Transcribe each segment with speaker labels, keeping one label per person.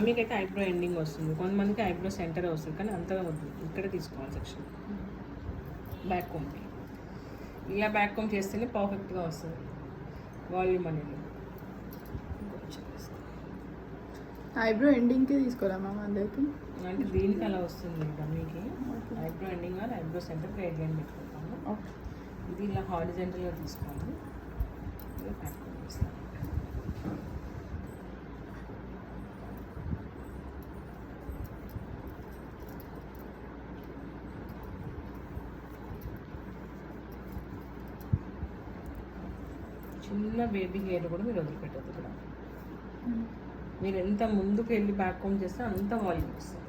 Speaker 1: మమ్మీకి అయితే eyebrow ending వస్తుంది, కొంతమందికి ఐబ్రో సెంటర్ వస్తుంది, కానీ అంతగా వద్దు, ఇక్కడే తీసుకోవాలి సెక్షన్. బ్యాక్ కోమ్కి ఇలా బ్యాక్ కోమ్ చేస్తేనే పర్ఫెక్ట్గా వస్తుంది వాల్యూమ్ అనేది.
Speaker 2: ఐబ్రో ఎండింగ్కే తీసుకోరా మ్యామ్ అందరికి?
Speaker 1: అంటే దీనికి అలా వస్తుంది మమ్మీకి. Eyebrow ending or eyebrow centre guide line పెట్టుకుంటాము. ఇది ఇలా హారిజెంటల్గా తీసుకోవాలి. ఇలా బ్యాక్ కోమ్ చేస్తాను. చిన్న బేబీ హెయిర్ కూడా మీరు వదిలిపెట్టద్దు ఇక్కడ. మీరు ఎంత ముందుకు వెళ్ళి బ్యాక్ కోమ్ చేస్తే అంత వాల్యూమ్ వస్తుంది.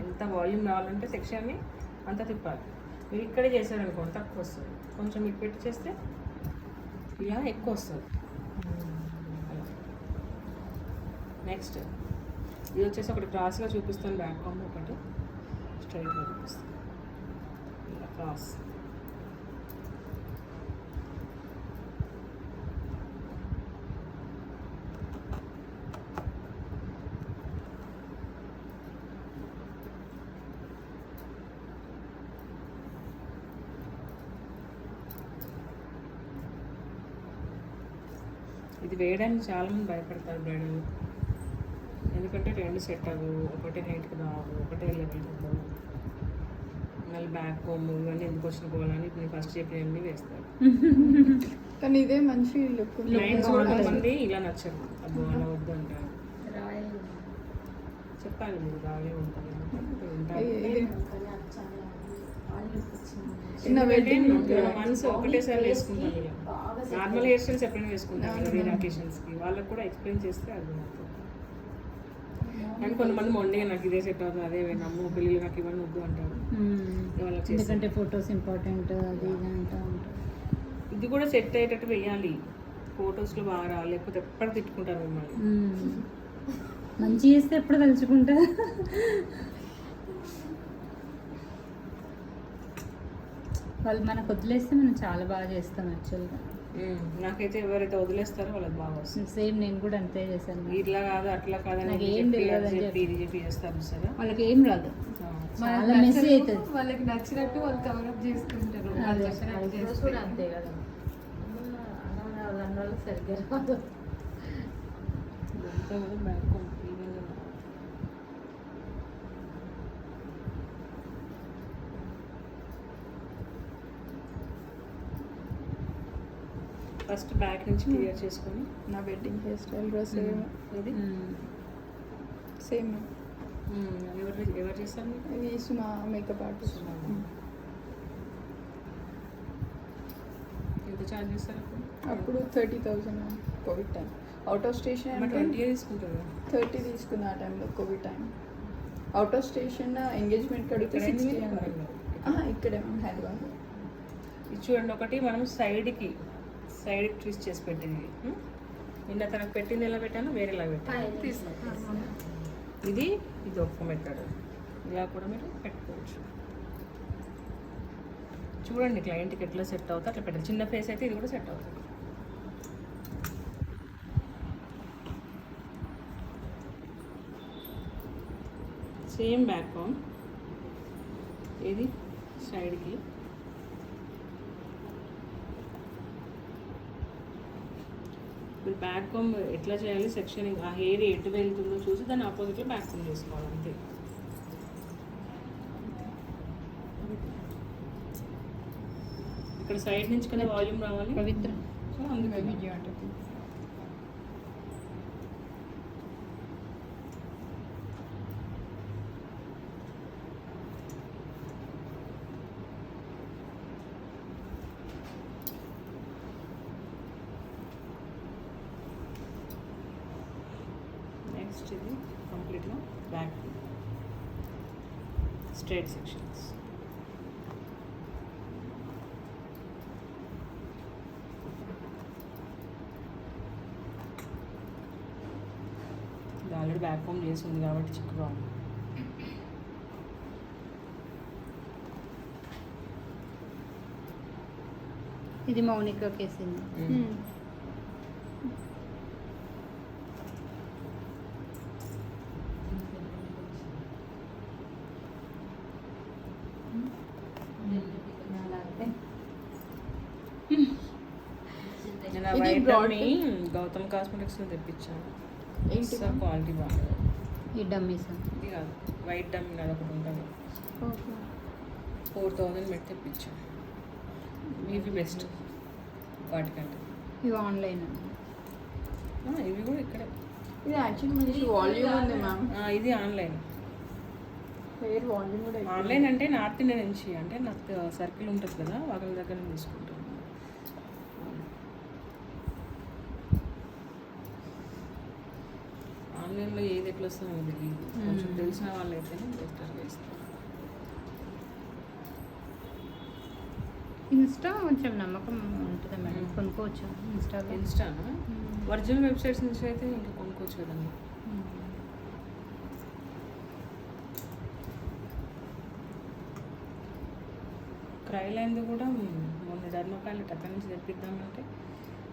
Speaker 1: ఎంత వాల్యూమ్ రావాలంటే సెక్షన్ని అంత తిప్పాలి. మీరు ఇక్కడే చేశారనుకోండి తక్కువ వస్తుంది, కొంచెం ఇటు పెట్టి చేస్తే ఇలా ఎక్కువ వస్తుంది. నెక్స్ట్ ఇది వచ్చేసి ఒకటి క్రాస్గా చూపిస్తాను, బ్యాక్ కోమ్ ఒకటి స్ట్రైట్గా చూపిస్తాను. ఇలా క్రాస్ ఇది వేయడానికి చాలామంది భయపడతారు బ్రైడల్, ఎందుకంటే రెండు సెట్ అవ్వవు, ఒకటే నైట్కి రావు, ఒకటే లెవెల్ ఉండవు, మళ్ళీ బ్యాక్ కోమ్ ఇవన్నీ ఎందుకు వచ్చిన పోవాలని నేను ఫస్ట్ చెప్పినవన్నీ వేస్తారు.
Speaker 2: కానీ ఇదే మంచి లుక్.
Speaker 1: క్లయింట్స్ కొంతమంది ఇలా నచ్చరు, అబ్బో అలా వద్దు అంటారు. చెప్పాలి మీరు రావే ఉంటుంది వన్స్ ఒకటేసారి వేసుకుంటాను. ఇలా నార్మల్ హెయిర్ స్టైల్స్ ఎప్పుడైనా వేసుకుంటాను కదా వేరే అకేషన్స్కి, వాళ్ళకి కూడా ఎక్స్ప్లెయిన్ చేస్తే అర్థమవుతుంది. కానీ కొంతమంది మొండిగా నాకు ఇదే సెట్ అవుతుంది, అదే నమ్ము పెళ్ళి నాకు ఇవన్నీ వద్దు అంటారు.
Speaker 3: ఎందుకంటే ఫొటోస్ ఇంపార్టెంట్ అది ఇది అంటూ ఉంటారు.
Speaker 1: ఇది కూడా సెట్ అయ్యేటట్టు వేయాలి, ఫొటోస్లో బాగా రావాలి, లేకపోతే ఎప్పుడు తిట్టుకుంటారు మిమ్మల్ని.
Speaker 3: మంచి చేస్తే ఎప్పుడు తలుచుకుంటా. వాళ్ళు మనకు వదిలేస్తే మనం చాలా బాగా చేస్తాం యాక్చువల్గా.
Speaker 1: నాకైతే ఎవరైతే వదిలేస్తారో వాళ్ళకి బాగా వస్తుంది.
Speaker 3: సేమ్ నేను కూడా అంతే చేశాను.
Speaker 1: ఇట్లా కాదు అట్లా కాదని
Speaker 3: నాకు ఏం తెలియదు అని
Speaker 1: చెప్పి చేస్తారు సరే,
Speaker 3: వాళ్ళకి ఏం రాదు, చాలా మెస్సీ అవుతుంది.
Speaker 2: వాళ్ళకి నచ్చినట్టు వాళ్ళు కవరప్ చేసుకుంటారు.
Speaker 3: కూడా అంతే కదా, సరిగ్గా రాదు.
Speaker 1: ఇదంతా కూడా బ్యాక్ ఫస్ట్ బ్యాక్ నుంచి క్లియర్ చేసుకొని.
Speaker 2: నా వెడ్డింగ్ హెయిర్ స్టైల్ డ్రెస్
Speaker 1: ఇది
Speaker 2: సేమ్.
Speaker 1: ఎవరు చేస్తారు?
Speaker 2: ఇది సుమా మేకప్ ఆర్టిస్ట్.
Speaker 1: ఎంత ఛార్జ్ చేస్తారు
Speaker 2: అప్పుడు 30,000 Covid time. Out of station
Speaker 1: 20 తీసుకుంటారు.
Speaker 2: 30 తీసుకున్న ఆ టైంలో Covid time. Out of station engagement కడిగితే 60 ఇక్కడే హైదరాబాద్.
Speaker 1: ఇది చూడండి, ఒకటి మనం సైడ్కి ట్విస్ట్ చేసి పెట్టింది. నిన్న తనకు పెట్టింది ఎలా పెట్టాను, వేరేలా పెట్టాను. ఇది ఒక్క మెథడ్, ఇలా కూడా మీరు పెట్టుకోవచ్చు. చూడండి క్లయింట్కి ఎట్లా సెట్ అవుతుంది అట్లా పెట్టాలి. చిన్న ఫేస్ అయితే ఇది కూడా సెట్ అవుతుంది. సేమ్ బ్యాక్ కోమ్, ఇది సైడ్కి. ఇప్పుడు బ్యాక్ కోమ్ ఎట్లా చేయాలి, సెక్షన్ ఆ హెయిర్ ఎటు వెళ్తుందో చూసి దాన్ని ఆపోజిట్లో బ్యాక్ కోమ్ చేసుకోవాలి అంతే. ఇక్కడ సైడ్ నుంచి కదా వాల్యూమ్ రావాలి
Speaker 3: పవిత్ర,
Speaker 1: సో అందుకే
Speaker 2: వీడియో అంటే
Speaker 1: నెక్స్ట్ ఇది కంప్లీట్గా బ్యాక్ స్ట్రైట్ సెక్షన్స్. ఇది ఆల్రెడీ బ్యాక్ కోమ్ చేసి ఉంది కాబట్టి చిక్కుగా ఉంది.
Speaker 3: ఇది మౌనిక కేసింది.
Speaker 2: ఇది
Speaker 1: white
Speaker 2: broad
Speaker 1: dummy Gautam cosmetics లో తెప్పించాను.
Speaker 2: ఏంటి
Speaker 1: అసలు క్వాలిటీ బాగుంది.
Speaker 3: ఈ డమ్మీస్
Speaker 1: ఇది కాదు వైట్ డమ్మీ అది ఒకటి ఉంటుంది.
Speaker 2: ఓకే
Speaker 1: 4000 పెట్టి తెప్పించాను. ఇవి బెస్ట్ వాటికంటే.
Speaker 3: ఇవి ఆన్లైన్
Speaker 1: ఇవి కూడా ఇక్కడే.
Speaker 2: ఇది యాక్చువల్లీ మంచి వాల్యూమ్ ఉంది మ్యామ్.
Speaker 1: ఇది ఆన్లైన్.
Speaker 2: హెయిర్ వాల్యూమ్ కూడా ఎక్కువ.
Speaker 1: ఆన్లైన్ అంటే నార్త్ ఇండియా నుంచి, అంటే నాకు సర్కిల్ ఉంటుంది కదా వాళ్ళ దగ్గర నుంచి తీసుకుంటాను. ఆన్లైన్లో ఏది ఎట్లా వస్తుందో నాకు తెలియదు. కొంచెం తెలిసిన వాళ్ళు అయితేనే బెటర్ చేస్తారు.
Speaker 3: ఇన్స్టా కొంచెం నమ్మకం ఉంటుంది మేడం, కొనుక్కోవచ్చు ఇన్స్టాలో.
Speaker 1: ఇన్స్టానా? ఒరిజినల్ వెబ్సైట్స్ నుంచి అయితే ఇంకా కొనుక్కోవచ్చు కదండి. క్రైలైన్ది కూడా మొన్న డర్మోపాలెట్ అక్కడి నుంచి తెప్పిద్దామంటే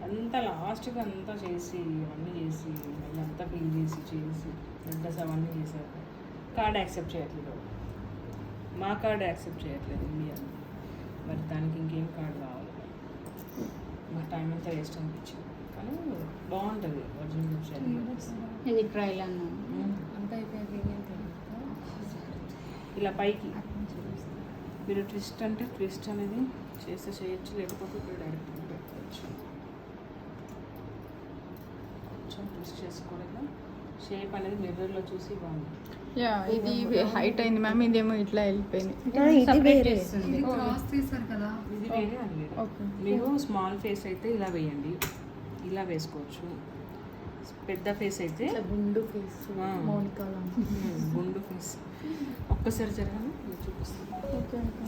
Speaker 1: అంతా లాస్ట్గా అంతా చేసి అవన్నీ చేసి మళ్ళీ అంతా క్లీన్ చేసి అడ్రస్ అవన్నీ చేశారు. కార్డ్ యాక్సెప్ట్ చేయట్లేదు, మా కార్డ్ యాక్సెప్ట్ చేయట్లేదు ఇండియా. మరి దానికి ఇంకేం కార్డు కావాలి, మా టైం అంతా వేస్ట్ అనిపించింది. కానీ బాగుంటుంది ఒరిజినల్ వెబ్సైట్.
Speaker 3: ఇది ట్రైల్ అన్నా
Speaker 1: అంతా అయిపోయాక ఇలా పైకి మీరు ట్విస్ట్ అంటే ట్విస్ట్ అనేది చేస్తే చేయొచ్చు, లేకపోతే ఇప్పుడు డైరెక్ట్ పెట్టుకోవచ్చు. కొంచెం ట్విస్ట్ చేసుకోవడం షేప్ అనేది మిర్రర్లో చూసి బాగుంది.
Speaker 2: యా ఇది హైట్ అయింది మ్యామ్, ఇదేమో ఇట్లా వెళ్ళిపోయింది.
Speaker 3: సెపరేట్ చేస్తుంది.
Speaker 1: ఇది వేరే అది వేరే.
Speaker 2: ఓకే
Speaker 1: మీరు స్మాల్ ఫేస్ అయితే ఇలా వేయండి, ఇలా వేసుకోవచ్చు. పెద్ద ఫేస్ అయితే
Speaker 2: గుండు ఫేస్ మౌనికా
Speaker 1: గుండు ఫేస్. ఒక్కసారి జరగను చూపిస్తాను.
Speaker 2: Okay okay